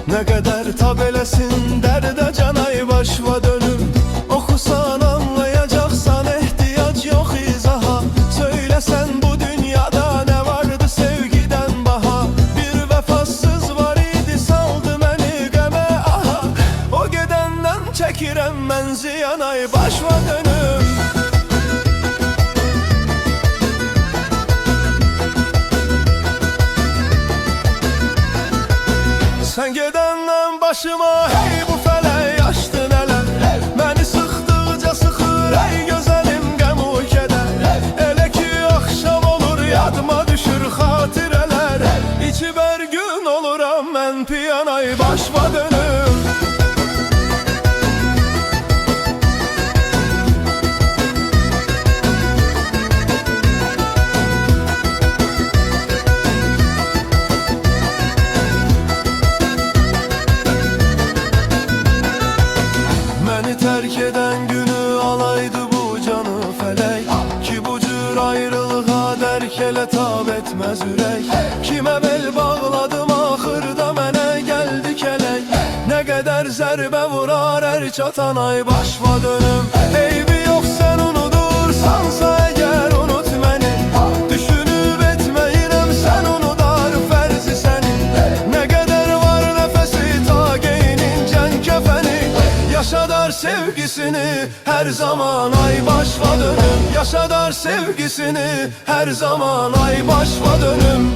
Ne kadar tabelesin derde canay başva dönüm. Okusan anlayacaksan ihtiyaç yok izaha. Söylesen bu dünyada ne vardı sevgiden baha. Bir vefasız var idi saldı beni geme aha. O gedenden çekirem ben ziyanay başva dönüm. Sen gedenden başıma hey bu feleği açtı neler. Beni sıktıkça sıkır ey güzelim gem u keder. Ele ki akşam olur yadıma düşür hatireler. İçi ber gün oluram ben piyanay başva dönüm. Terk eden günü alaydı bu canı felek. Ki bu cür ayrılığa derkele tab etmez ürek. Kime bel bağladım ahırda mene geldi kelek. Ne kadar zerbe vurar her çatan ay başva dönüm. Eybi yok sen unudursansa eğer unut beni. Düşünüp etmeyirem sen unudar ferzi senin. Ne kadar var nefesi ta giyinin can kefeni. Yaşadar sevgisini her zaman ay başva dönüm. Yaşadar sevgisini her zaman ay başva dönüm.